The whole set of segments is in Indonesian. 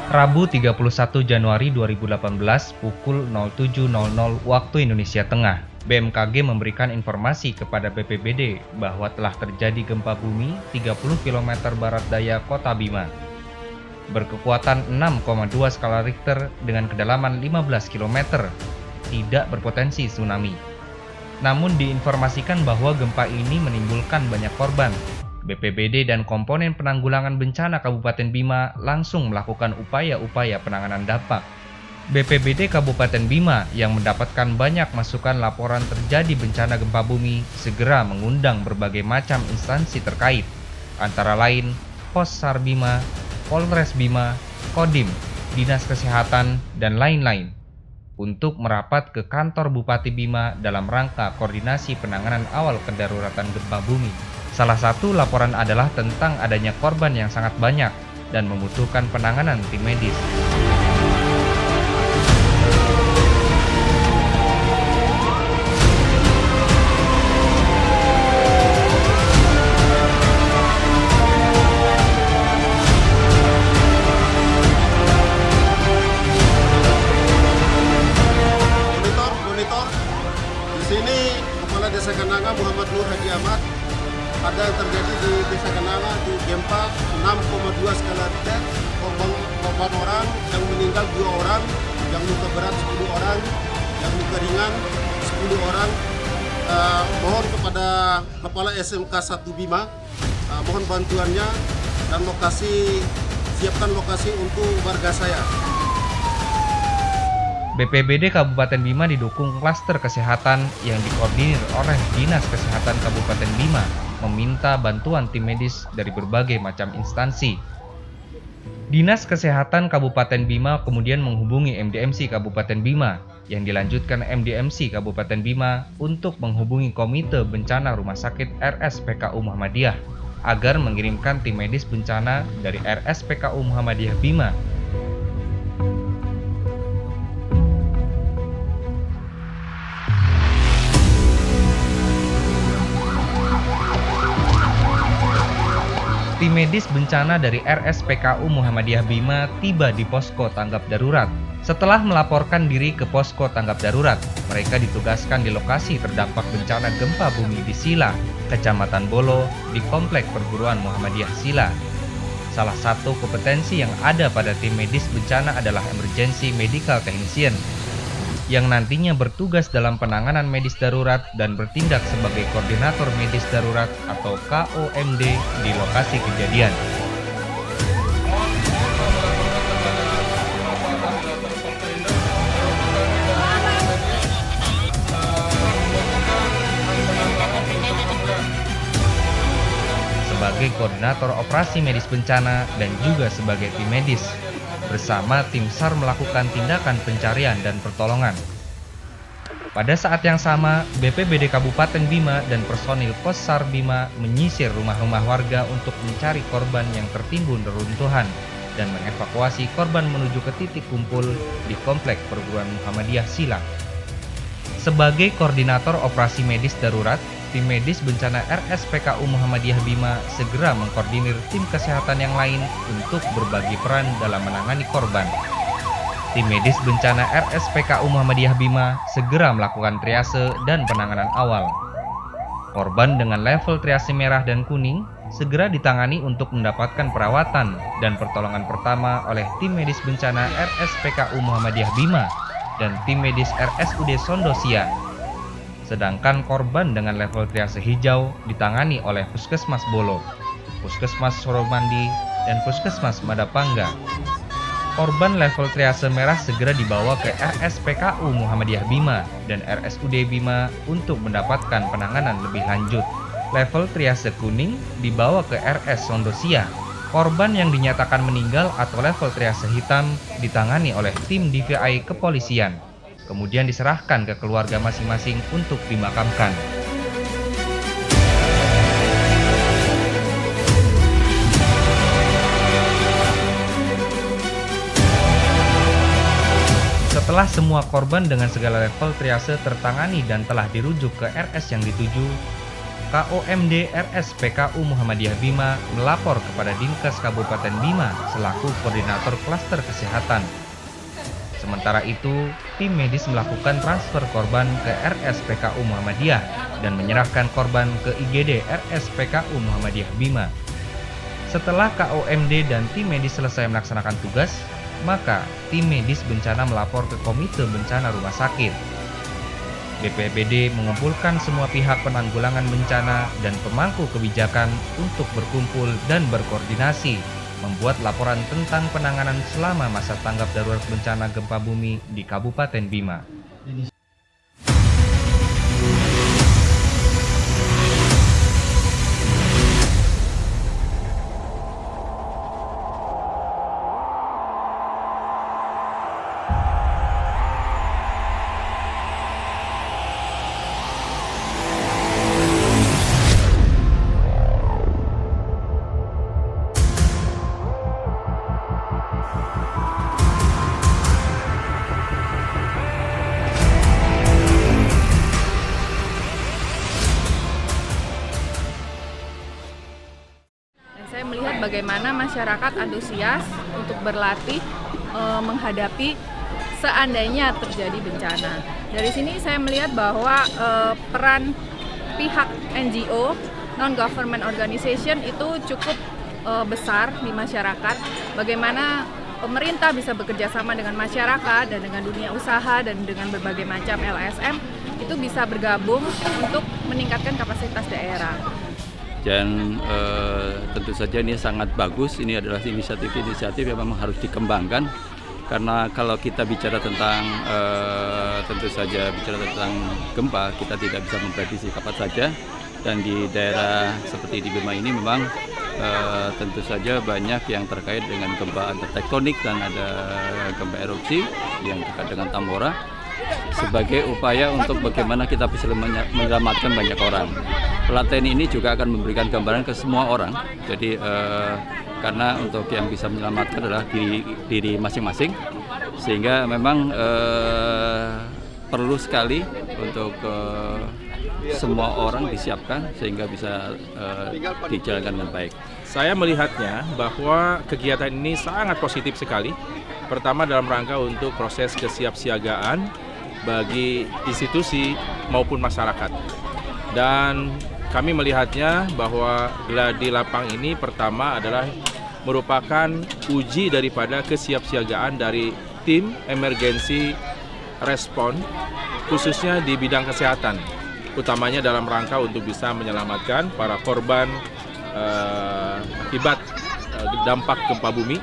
Rabu 31 Januari 2018 pukul 07.00 waktu Indonesia Tengah, BMKG memberikan informasi kepada BPBD bahwa telah terjadi gempa bumi 30 km barat daya Kota Bima. Berkekuatan 6,2 skala Richter dengan kedalaman 15 km, tidak berpotensi tsunami. Namun diinformasikan bahwa gempa ini menimbulkan banyak korban. BPBD dan komponen penanggulangan bencana Kabupaten Bima langsung melakukan upaya-upaya penanganan dampak. BPBD Kabupaten Bima yang mendapatkan banyak masukan laporan terjadi bencana gempa bumi segera mengundang berbagai macam instansi terkait, antara lain Pos SAR Bima, Polres Bima, Kodim, Dinas Kesehatan, dan lain-lain, untuk merapat ke kantor Bupati Bima dalam rangka koordinasi penanganan awal kedaruratan gempa bumi. Salah satu laporan adalah tentang adanya korban yang sangat banyak dan membutuhkan penanganan tim medis. Monitor. Di sini Kepala Desa Kenanga Muhammad Nur Haji Ahmad. Ada yang terjadi di Desa Kenanga di gempa 6,2 skala Richter. Korban orang yang meninggal 2 orang, yang luka berat 10 orang, yang luka ringan 10 orang. Mohon kepada Kepala SMK 1 Bima, mohon bantuannya dan siapkan lokasi untuk warga saya. BPBD Kabupaten Bima didukung klaster kesehatan yang dikoordinir oleh Dinas Kesehatan Kabupaten Bima meminta bantuan tim medis dari berbagai macam instansi. Dinas Kesehatan Kabupaten Bima kemudian menghubungi MDMC Kabupaten Bima yang dilanjutkan MDMC Kabupaten Bima untuk menghubungi Komite Bencana Rumah Sakit RSPKU Muhammadiyah agar mengirimkan tim medis bencana dari RSPKU Muhammadiyah Bima. Tim medis bencana dari RSPKU Muhammadiyah Bima tiba di posko tanggap darurat. Setelah melaporkan diri ke posko tanggap darurat, mereka ditugaskan di lokasi terdampak bencana gempa bumi di Sila, Kecamatan Bolo, di Komplek Perguruan Muhammadiyah Sila. Salah satu kompetensi yang ada pada tim medis bencana adalah Emergency Medical Technician, yang nantinya bertugas dalam penanganan medis darurat dan bertindak sebagai koordinator medis darurat atau KOMD di lokasi kejadian. Sebagai koordinator operasi medis bencana dan juga sebagai tim medis, bersama tim SAR melakukan tindakan pencarian dan pertolongan. Pada saat yang sama, BPBD Kabupaten Bima dan personil Pos SAR Bima menyisir rumah-rumah warga untuk mencari korban yang tertimbun reruntuhan dan mengevakuasi korban menuju ke titik kumpul di Komplek Perguruan Muhammadiyah Sila. Sebagai koordinator operasi medis darurat, tim medis bencana RSPKU Muhammadiyah Bima segera mengkoordinir tim kesehatan yang lain untuk berbagi peran dalam menangani korban. Tim medis bencana RSPKU Muhammadiyah Bima segera melakukan triase dan penanganan awal. Korban dengan level triase merah dan kuning segera ditangani untuk mendapatkan perawatan dan pertolongan pertama oleh tim medis bencana RSPKU Muhammadiyah Bima dan tim medis RSUD Sondosia. Sedangkan korban dengan level triase hijau ditangani oleh Puskesmas Bolo, Puskesmas Soromandi, dan Puskesmas Madapangga. Korban level triase merah segera dibawa ke RSPKU Muhammadiyah Bima dan RSUD Bima untuk mendapatkan penanganan lebih lanjut. Level triase kuning dibawa ke RS Sondosia. Korban yang dinyatakan meninggal atau level triase hitam ditangani oleh tim DVI kepolisian, kemudian diserahkan ke keluarga masing-masing untuk dimakamkan. Setelah semua korban dengan segala level triase tertangani dan telah dirujuk ke RS yang dituju, KOMD RSPKU Muhammadiyah Bima melapor kepada Dinkes Kabupaten Bima selaku koordinator klaster kesehatan. Sementara itu, tim medis melakukan transfer korban ke RSPKU Muhammadiyah dan menyerahkan korban ke IGD RSPKU Muhammadiyah Bima. Setelah KOMD dan tim medis selesai melaksanakan tugas, maka tim medis bencana melapor ke Komite Bencana Rumah Sakit. BPBD mengumpulkan semua pihak penanggulangan bencana dan pemangku kebijakan untuk berkumpul dan berkoordinasi membuat laporan tentang penanganan selama masa tanggap darurat bencana gempa bumi di Kabupaten Bima. Saya melihat bagaimana masyarakat antusias untuk berlatih menghadapi seandainya terjadi bencana. Dari sini saya melihat bahwa peran pihak NGO, non-government organization itu cukup besar di masyarakat. Bagaimana pemerintah bisa bekerja sama dengan masyarakat dan dengan dunia usaha dan dengan berbagai macam LSM itu bisa bergabung untuk meningkatkan kapasitas daerah. Dan tentu saja ini sangat bagus, ini adalah inisiatif yang memang harus dikembangkan, karena kalau kita bicara tentang gempa, kita tidak bisa memprediksi kapan saja, dan di daerah seperti di Bima ini memang tentu saja banyak yang terkait dengan gempa tektonik dan ada gempa erupsi yang dekat dengan Tambora, sebagai upaya untuk bagaimana kita bisa menyelamatkan banyak orang. Pelatihan ini juga akan memberikan gambaran ke semua orang. Jadi karena untuk yang bisa menyelamatkan adalah diri masing-masing, sehingga memang perlu sekali untuk semua orang disiapkan sehingga bisa dijalankan dengan baik. Saya melihatnya bahwa kegiatan ini sangat positif sekali. Pertama dalam rangka untuk proses kesiapsiagaan bagi institusi maupun masyarakat. Dan kami melihatnya bahwa gladi lapang ini pertama adalah merupakan uji daripada kesiapsiagaan dari tim emergency respon khususnya di bidang kesehatan, utamanya dalam rangka untuk bisa menyelamatkan para korban akibat dampak gempa bumi,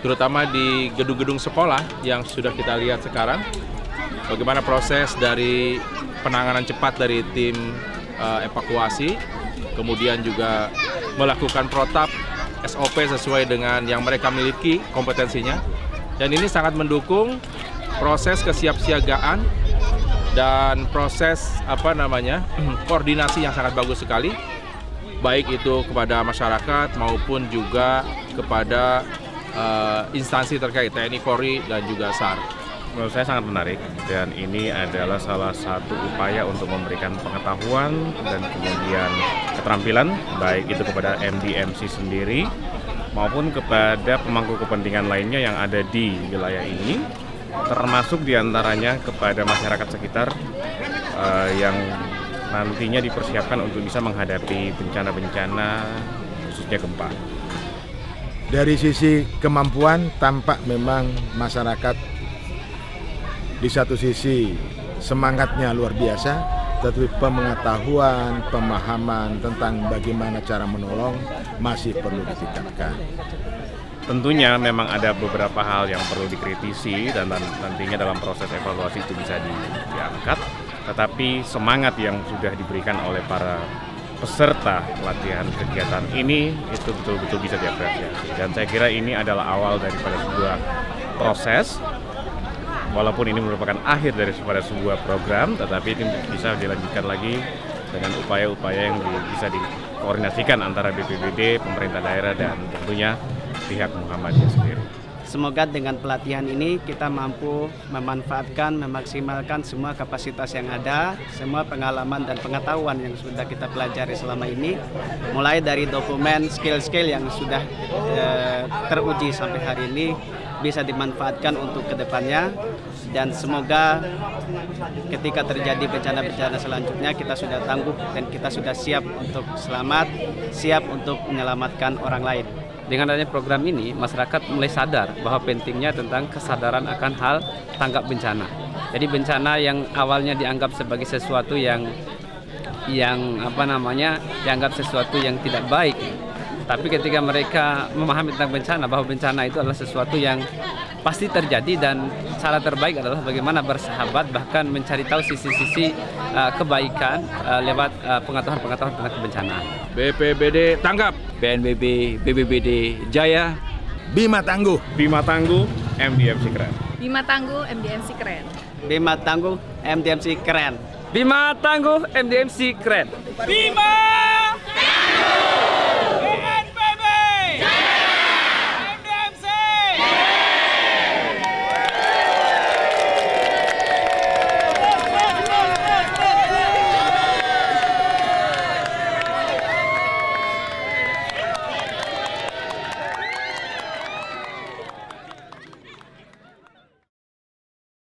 terutama di gedung-gedung sekolah yang sudah kita lihat sekarang. Bagaimana proses dari penanganan cepat dari tim evakuasi, kemudian juga melakukan protap SOP sesuai dengan yang mereka miliki kompetensinya, dan ini sangat mendukung proses kesiapsiagaan dan proses koordinasi yang sangat bagus sekali, baik itu kepada masyarakat maupun juga kepada instansi terkait TNI, Polri dan juga SAR. Menurut saya sangat menarik, dan ini adalah salah satu upaya untuk memberikan pengetahuan dan kemudian keterampilan baik itu kepada MD/MC sendiri maupun kepada pemangku kepentingan lainnya yang ada di wilayah ini, termasuk diantaranya kepada masyarakat sekitar yang nantinya dipersiapkan untuk bisa menghadapi bencana-bencana khususnya gempa. Dari sisi kemampuan tampak memang masyarakat di satu sisi semangatnya luar biasa, tetapi pengetahuan, pemahaman tentang bagaimana cara menolong masih perlu ditingkatkan. Tentunya memang ada beberapa hal yang perlu dikritisi dan nantinya dalam proses evaluasi itu bisa diangkat, tetapi semangat yang sudah diberikan oleh para peserta latihan kegiatan ini itu betul-betul bisa diapresiasi, dan saya kira ini adalah awal daripada sebuah proses. Walaupun ini merupakan akhir daripada sebuah program, tetapi ini bisa dilanjutkan lagi dengan upaya-upaya yang bisa dikoordinasikan antara BPBD, pemerintah daerah, dan tentunya pihak Muhammadiyah sendiri. Semoga dengan pelatihan ini kita mampu memanfaatkan, memaksimalkan semua kapasitas yang ada, semua pengalaman dan pengetahuan yang sudah kita pelajari selama ini, mulai dari dokumen skill-skill yang sudah teruji sampai hari ini bisa dimanfaatkan untuk kedepannya, dan semoga ketika terjadi bencana-bencana selanjutnya kita sudah tangguh dan kita sudah siap untuk selamat, siap untuk menyelamatkan orang lain. Dengan adanya program ini, masyarakat mulai sadar bahwa pentingnya tentang kesadaran akan hal tanggap bencana. Jadi bencana yang awalnya dianggap sebagai sesuatu yang dianggap sesuatu yang tidak baik. Tapi ketika mereka memahami tentang bencana, bahwa bencana itu adalah sesuatu yang pasti terjadi dan cara terbaik adalah bagaimana bersahabat, bahkan mencari tahu sisi-sisi kebaikan lewat pengetahuan-pengetahuan tentang kebencanaan. BPBD tanggap. BNPB, BPBD Jaya. Bima Tangguh. Bima Tangguh, MDMC keren. Bima Tangguh, MDMC keren. Bima Tangguh, MDMC keren. Bima Tangguh, MDMC keren. Bima